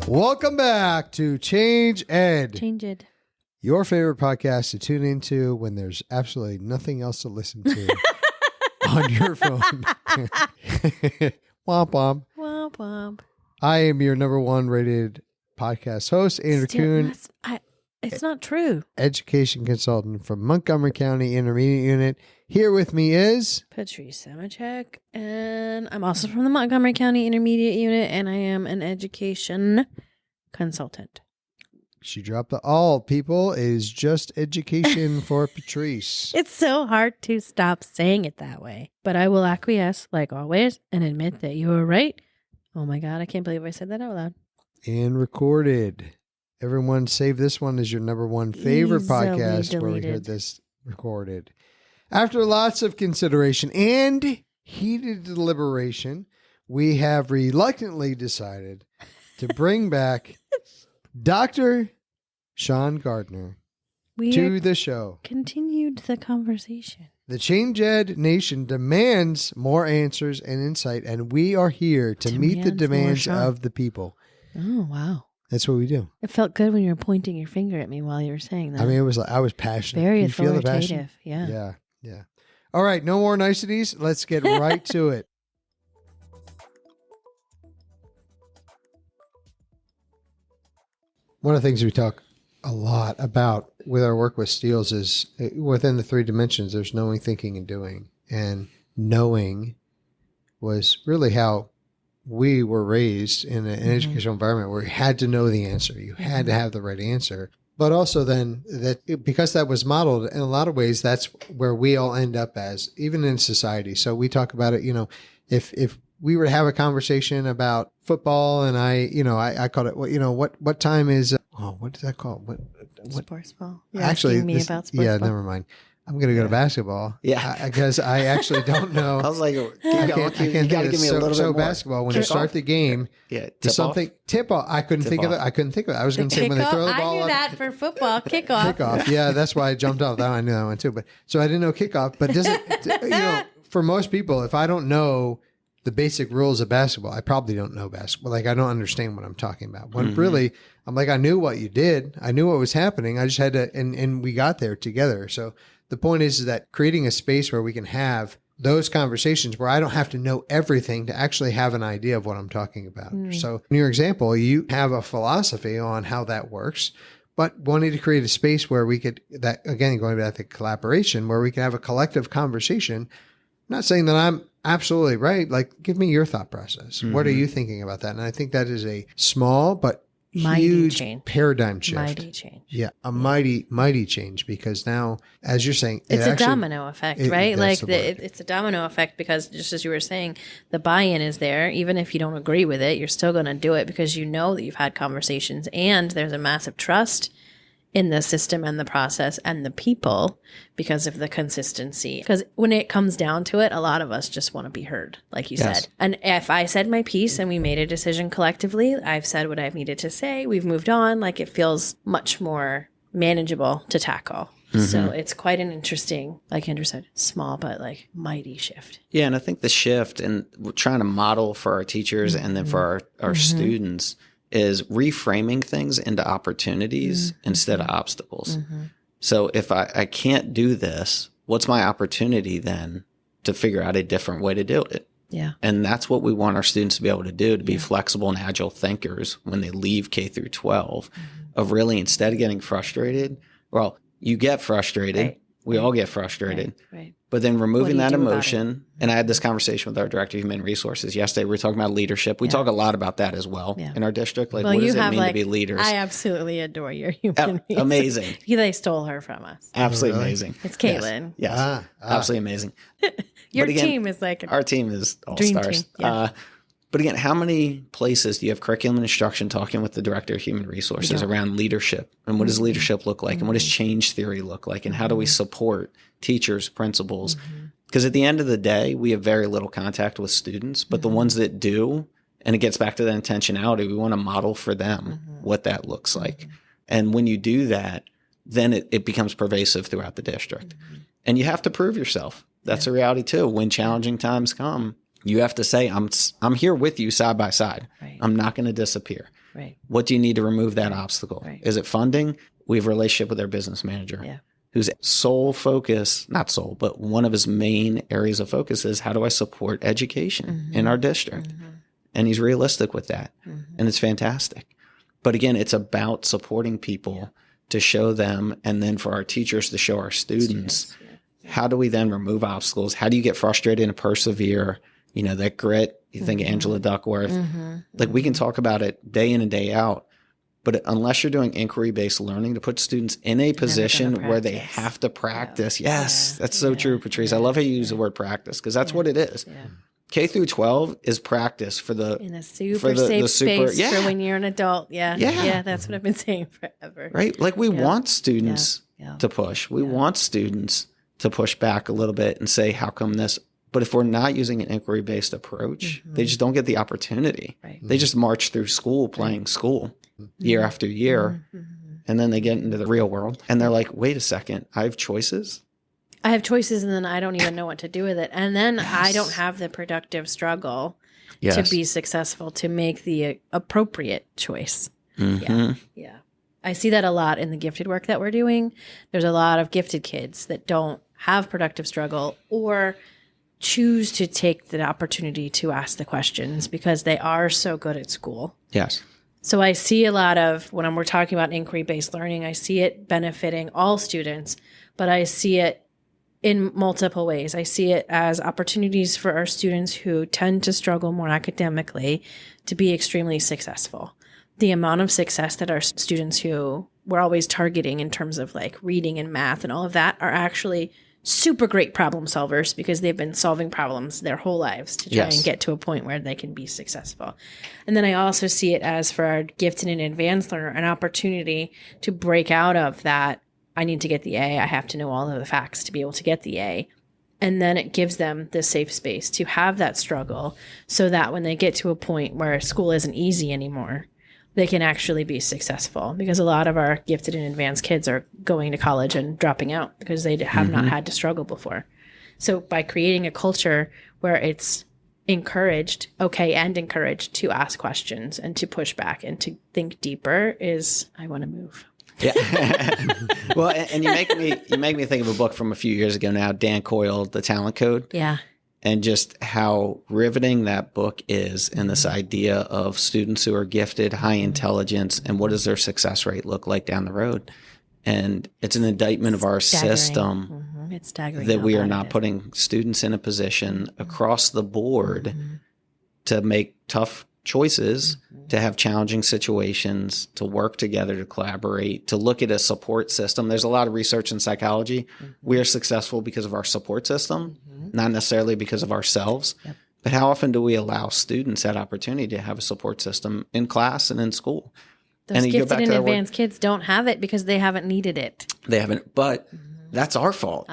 Welcome back to Change Ed. Change Ed. Your favorite podcast to tune into when there's absolutely nothing else to listen to on your phone. Womp womp. Womp womp. I am your number one rated podcast host, Andrew Kuhn. It's not true. Education consultant from Montgomery County Intermediate Unit. Here with me is Patrice Samachek, and I'm also from the Montgomery County Intermediate Unit, and I am an education consultant. She dropped the all, people. It is just education for Patrice. It's so hard to stop saying it that way, but I will acquiesce, like always, and admit that you were right. Oh my God, I can't believe I said that out loud. And recorded. Everyone save this one as your number one favorite podcast where we heard this recorded. After lots of consideration and heated deliberation, we have reluctantly decided to bring back Dr. Sean Gardiner to the show. Continued the conversation. The Change Ed Nation demands more answers and insight, and we are here to meet the demands of the people. Oh, wow. That's what we do. It felt good when you were pointing your finger at me while you were saying that. I mean, it was like I was passionate. Very Can you feel the passion? authoritative. Yeah. Yeah. All right, no more niceties. Let's get right to it. One of the things we talk a lot about with our work with Steels is within the three dimensions, there's knowing, thinking, and doing. And knowing was really how we were raised in an educational environment where you had to know the answer. You had to have the right answer. But also then because that was modeled in a lot of ways, that's where we all end up as, even in society. So we talk about it, if we were to have a conversation about football and I called it, what time is, what does that call? What sports ball? You're actually, asking me about sports ball? Never mind. I'm going to go to basketball. Yeah. Because I actually don't know. I was like, you I got to give me a little bit more. So basketball, when you start the game, tip off. I couldn't think of it. I was going to say when they throw the ball I knew up. that for football, kickoff. Kickoff. Yeah, that's why I jumped off that one. I knew that one too. But so I didn't know kickoff. But does it, for most people, if I don't know the basic rules of basketball, I probably don't know basketball. Like I don't understand what I'm talking about. When really, I'm like, I knew what you did. I knew what was happening. I just had to, and we got there together. So the point is that creating a space where we can have those conversations where I don't have to know everything to actually have an idea of what I'm talking about. So in your example, you have a philosophy on how that works, but wanting to create a space where we could, that again, going back to collaboration, where we can have a collective conversation. I'm not saying that I'm absolutely right. Like, give me your thought process. What are you thinking about that? And I think that is a small but huge paradigm shift. Mighty change. Yeah, a mighty change, because now, as you're saying, it's a domino effect, right? It's a domino effect because, just as you were saying, the buy-in is there. Even if you don't agree with it, you're still going to do it because you know that you've had conversations, and there's a massive trust in the system and the process and the people because of the consistency. Because when it comes down to it, a lot of us just want to be heard, like you said. And if I said my piece and we made a decision collectively, I've said what I've needed to say, we've moved on, like it feels much more manageable to tackle. So it's quite an interesting, like Andrew said, small but like mighty shift. Yeah, and I think the shift, and we're trying to model for our teachers and then for our students, is reframing things into opportunities instead of obstacles. So if I can't do this, what's my opportunity then to figure out a different way to do it? Yeah. And that's what we want our students to be able to do, to be flexible and agile thinkers when they leave K through 12, of really, instead of getting frustrated, well, you get frustrated. Right. We all get frustrated. Right. But then removing that emotion, it? and I had this conversation with our director of human resources yesterday. We were talking about leadership. We talk a lot about that as well in our district. Like, what does it mean to be leaders? I absolutely adore your human resources. Amazing. They stole her from us. Absolutely amazing. It's Caitlin. Yes. Absolutely amazing. Your team is like our team is all dream stars. Team. Yeah. But again, how many places do you have curriculum and instruction talking with the director of human resources around leadership, and what does leadership look like, and what does change theory look like, and how do we support teachers, principals? Because at the end of the day, we have very little contact with students, but the ones that do, and it gets back to that intentionality, we want to model for them what that looks like. And when you do that, then it becomes pervasive throughout the district. And you have to prove yourself. That's a reality too. When challenging times come, you have to say, I'm here with you side by side. Right. I'm not going to disappear. Right. What do you need to remove that obstacle? Right. Is it funding? We have a relationship with our business manager. Yeah. Whose sole focus, not sole, but one of his main areas of focus is how do I support education in our district? And he's realistic with that. And it's fantastic. But again, it's about supporting people to show them, and then for our teachers to show our students, how do we then remove obstacles? How do you get frustrated and persevere? You know, that grit, you think of Angela Duckworth. Like we can talk about it day in and day out. But unless you're doing inquiry-based learning to put students in a position where they have to practice. Yeah. Yes, that's so true, Patrice. I love how you use the word practice because that's what it is. Yeah. K through 12 is practice for the in a super safe space for when you're an adult. Yeah, that's what I've been saying forever. Right? Like we want students to push. We want students to push back a little bit and say, how come this? But if we're not using an inquiry-based approach, they just don't get the opportunity. Right. They just march through school playing school year after year. And then they get into the real world and they're like, wait a second, I have choices. I have choices and then I don't even know what to do with it. And then I don't have the productive struggle to be successful, to make the appropriate choice. Yeah. I see that a lot in the gifted work that we're doing. There's a lot of gifted kids that don't have productive struggle or choose to take the opportunity to ask the questions because they are so good at school. Yes. So I see a lot of, when we're talking about inquiry-based learning, I see it benefiting all students, but I see it in multiple ways. I see it as opportunities for our students who tend to struggle more academically to be extremely successful. The amount of success that our students who we're always targeting in terms of like reading and math and all of that are actually super great problem solvers because they've been solving problems their whole lives to try and get to a point where they can be successful. And then I also see it as for our gifted and advanced learner, an opportunity to break out of that. I need to get the A. I have to know all of the facts to be able to get the A. And then it gives them the safe space to have that struggle so that when they get to a point where school isn't easy anymore, they can actually be successful, because a lot of our gifted and advanced kids are going to college and dropping out because they have not had to struggle before. So by creating a culture where it's encouraged to ask questions and to push back and to think deeper is, I want to move. Yeah. Well, and you make me think of a book from a few years ago now, Dan Coyle, The Talent Code. Yeah. And just how riveting that book is, and this idea of students who are gifted, high intelligence, and what does their success rate look like down the road. And it's an indictment of our system. It's staggering that we are not putting students in a position across the board to make tough choices, to have challenging situations, to work together, to collaborate, to look at a support system. There's a lot of research in psychology. We are successful because of our support system, not necessarily because of ourselves. Yep. But how often do we allow students that opportunity to have a support system in class and in school? Those gifted and advanced kids don't have it because they haven't needed it. They haven't, but that's our fault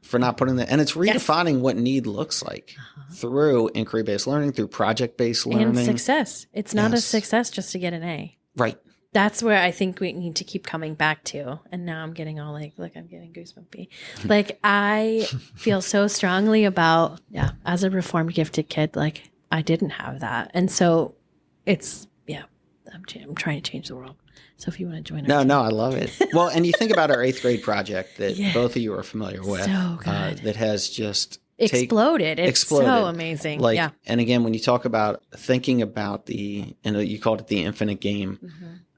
for not putting that. And it's redefining what need looks like through inquiry-based learning, through project-based learning. And success. It's not a success just to get an A. Right. That's where I think we need to keep coming back to. And now I'm getting all like I'm getting goosebumpy. Like I feel so strongly about, as a reformed gifted kid, like I didn't have that. And so it's, I'm trying to change the world. So if you want to join us. No, I love it. Well, and you think about our 8th grade project that both of you are familiar with. So good. That has just exploded. It's so amazing. And again, when you talk about thinking about you called it the infinite game,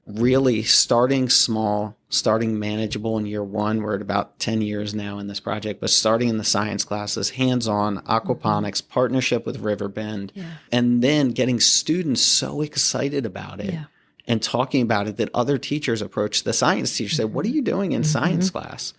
really starting small, starting manageable in year 1. We're at about 10 years now in this project, but starting in the science classes, hands-on, aquaponics, partnership with Riverbend, and then getting students so excited about it. Yeah. And talking about it that other teachers approach the science teacher, say, what are you doing in science class?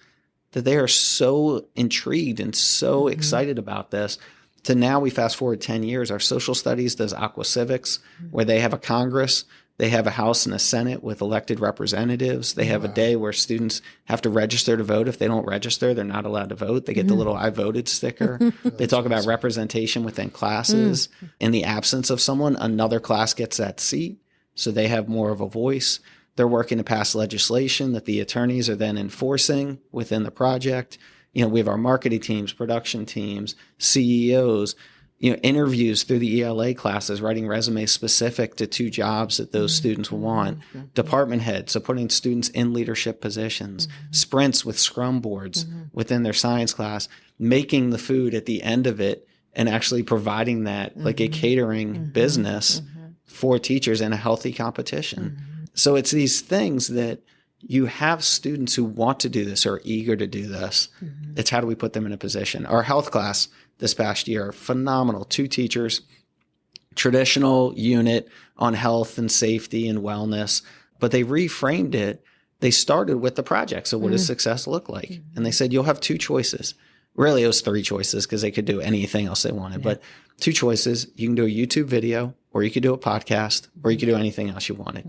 That they are so intrigued and so excited about this. To now we fast forward 10 years, our social studies does aqua civics, where they have a Congress, they have a House and a Senate with elected representatives. They have a day where students have to register to vote. If they don't register, they're not allowed to vote. They get the little I voted sticker. They talk about representation within classes. In the absence of someone, another class gets that seat. So they have more of a voice. They're working to pass legislation that the attorneys are then enforcing within the project. We have our marketing teams, production teams, CEOs, interviews through the ELA classes, writing resumes specific to 2 jobs that those students will want, department heads, so putting students in leadership positions, sprints with scrum boards within their science class, making the food at the end of it and actually providing that like a catering business for teachers in a healthy competition. So it's these things that you have students who want to do this or are eager to do this. It's how do we put them in a position? Our health class this past year, phenomenal. 2 teachers, traditional unit on health and safety and wellness, but they reframed it. They started with the project. So what does success look like? And they said, you'll have 2 choices. Really, it was 3 choices because they could do anything else they wanted, but 2 choices. You can do a YouTube video, or you could do a podcast, or you could do anything else you wanted.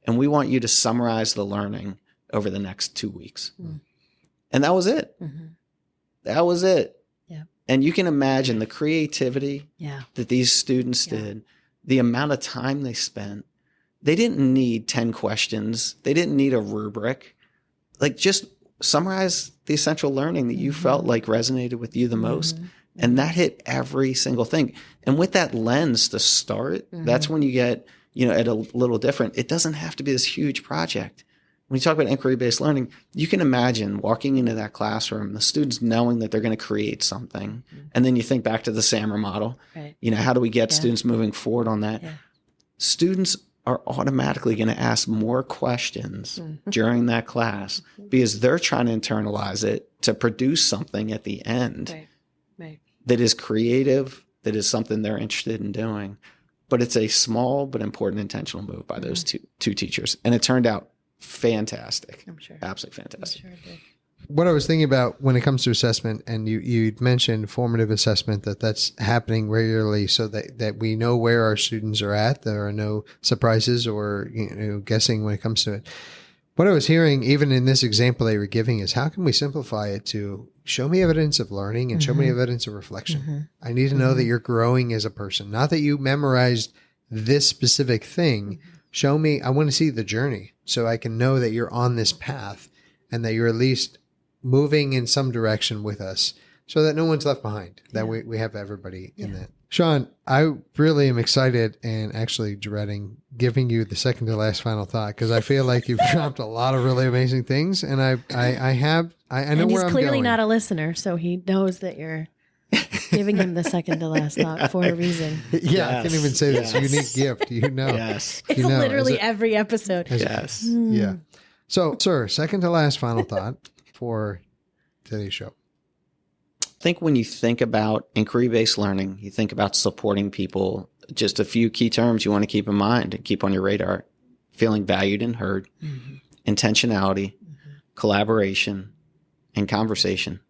And we want you to summarize the learning over the next 2 weeks. And that was it. That was it. And you can imagine the creativity that these students did, the amount of time they spent. They didn't need 10 questions. They didn't need a rubric. Like, just summarize the essential learning that you felt like resonated with you the most. And that hit every single thing. And with that lens to start, that's when you get, at a little different. It doesn't have to be this huge project. When you talk about inquiry-based learning, you can imagine walking into that classroom, the students knowing that they're going to create something. And then you think back to the SAMR model. Right. How do we get students moving forward on that? Students are automatically going to ask more questions during that class because they're trying to internalize it to produce something at the end that is creative, that is something they're interested in doing. But it's a small but important intentional move by those two teachers. And it turned out fantastic. I'm sure. Absolutely fantastic. I'm sure it did. What I was thinking about when it comes to assessment, and you mentioned formative assessment, that's happening regularly so that we know where our students are at. There are no surprises or guessing when it comes to it. What I was hearing, even in this example they were giving, is how can we simplify it to show me evidence of learning and show me evidence of reflection. I need to know that you're growing as a person, not that you memorized this specific thing. Show me, I want to see the journey so I can know that you're on this path and that you're at least moving in some direction with us so that no one's left behind, that we have everybody in that. Sean, I really am excited and actually dreading giving you the second to last final thought because I feel like you've dropped a lot of really amazing things, and I know and where I'm going. He's clearly not a listener, so he knows that you're giving him the second to last thought for a reason. I can't even say this. Unique gift, Yes. It's literally every episode. Yes. Yeah. So, sir, second to last final thought for today's show. I think when you think about inquiry-based learning, you think about supporting people, just a few key terms you want to keep in mind and keep on your radar: feeling valued and heard, intentionality, collaboration, and conversation.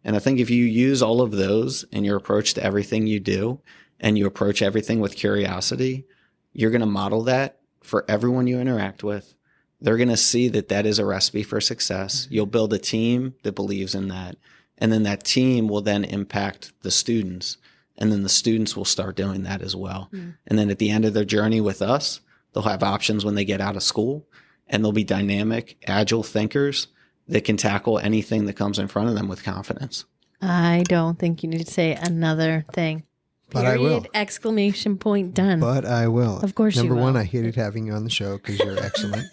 And I think if you use all of those in your approach to everything you do, and you approach everything with curiosity, you're going to model that for everyone you interact with. They're going to see that that is a recipe for success. You'll build a team that believes in that. And then that team will then impact the students. And then the students will start doing that as well. And then at the end of their journey with us, they'll have options when they get out of school. And they'll be dynamic, agile thinkers that can tackle anything that comes in front of them with confidence. I don't think you need to say another thing. But I will. Exclamation point done. But I will. Of course you will. Number one, I hated having you on the show because you're excellent.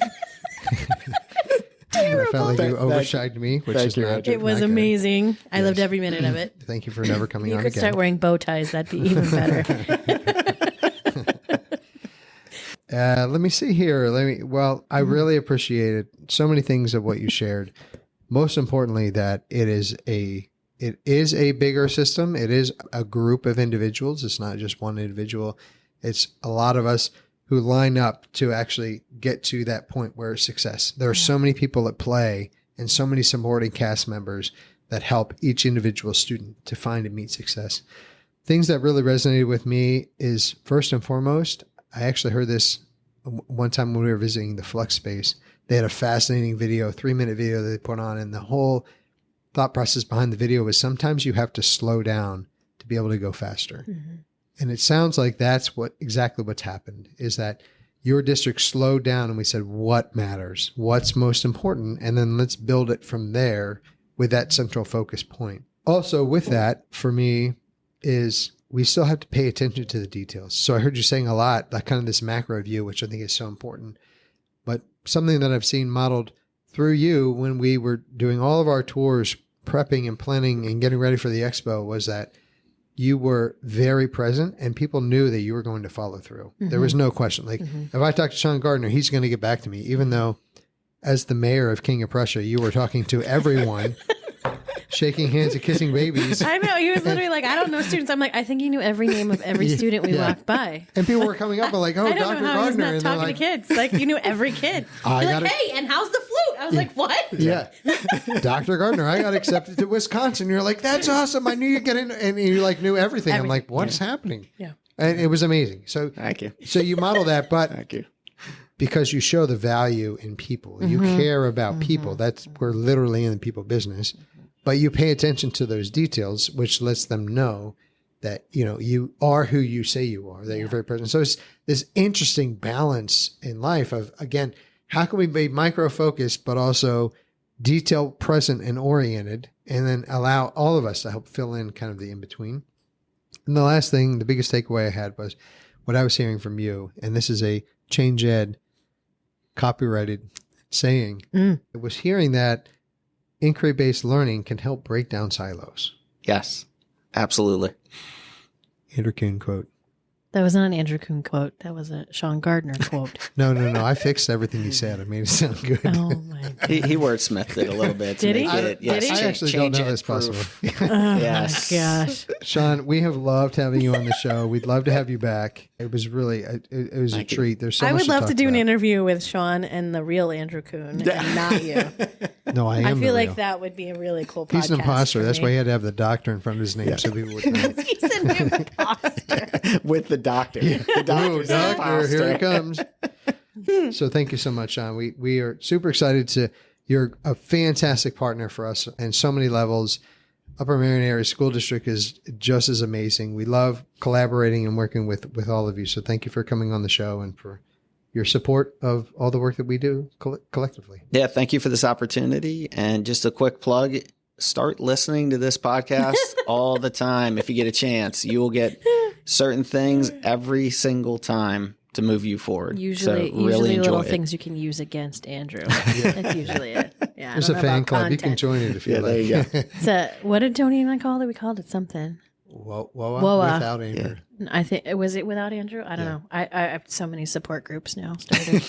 I felt like you overshined me, which is not. It was amazing. I loved every minute of it. Thank you for never coming on again. You could start wearing bow ties. That'd be even better. Let me see here. I really appreciated so many things of what you shared. Most importantly, that it is a bigger system. It is a group of individuals. It's not just one individual. It's a lot of us who line up to actually get to that point where it's success. There are so many people at play and so many supporting cast members that help each individual student to find and meet success. Things that really resonated with me is, first and foremost, I actually heard this one time when we were visiting the Flex Space. They had a fascinating video, 3-minute video that they put on, and the whole thought process behind the video was sometimes you have to slow down to be able to go faster. And it sounds like that's exactly what's happened, is that your district slowed down and we said, what matters? What's most important? And then let's build it from there with that central focus point. Also with that, for me, is we still have to pay attention to the details. So I heard you saying a lot, like kind of this macro view, which I think is so important. But something that I've seen modeled through you when we were doing all of our tours, prepping and planning and getting ready for the expo, was that you were very present and people knew that you were going to follow through. Mm-hmm. There was no question. Like if I talk to Sean Gardiner, he's going to get back to me, even though as the mayor of King of Prussia, you were talking to everyone, shaking hands and kissing babies. I know. He was literally like, I don't know students. I'm like, I think you knew every name of every student we walked by. And people were coming up and like, oh, I don't Dr. know how Gardiner. He's not talking to kids. Like, you knew every kid. You're like, hey, and how's the flute? I was like, what? Yeah. Dr. Gardiner, I got accepted to Wisconsin. You're like, that's awesome. I knew you'd get in. And you like knew everything. I'm like, what's happening? Yeah. And it was amazing. So thank you. So you model that, but thank you. Because you show the value in people. You care about people. We're literally in the people business. But you pay attention to those details, which lets them know that, you are who you say you are, that you're very present. So it's this interesting balance in life of, again, how can we be micro-focused, but also detail present and oriented, and then allow all of us to help fill in kind of the in-between. And the last thing, the biggest takeaway I had was what I was hearing from you, and this is a Change Ed copyrighted saying. I was hearing that inquiry-based learning can help break down silos. Yes, absolutely. Andrew Kuhn quote. That was not an Andrew Kuhn quote. That was a Sean Gardiner quote. No. I fixed everything he said. I made it sound good. Oh, my God. He wordsmithed it a little bit. Did he? Yes, I actually don't know that's possible. Oh, yes. my gosh. Sean, we have loved having you on the show. We'd love to have you back. It was really, it was a treat. There's so much I would love to do about. an interview with Sean and the real Andrew Kuhn, and not you. No, I am. I feel like that would be a really cool podcast. He's an imposter. That's me. why he had to have the doctor in front of his name so people would know. He's an imposter. With the doctor. The doctor's Ooh, an doctor, here imposter. it comes. So thank you so much, Sean. We are super excited you're a fantastic partner for us in so many levels. Upper Marion Area School District is just as amazing. We love collaborating and working with all of you. So thank you for coming on the show and for your support of all the work that we do collectively. Yeah, thank you for this opportunity. And just a quick plug, start listening to this podcast all the time. If you get a chance, you will get certain things every single time to move you forward. Usually little things you can use against Andrew. That's usually it. Yeah, there's a fan club. You can join it if you like. There you go. What did Tony and I call it? We called it something. Whoa, without Andrew. Yeah. I think was it without Andrew? I don't know. I have so many support groups now started.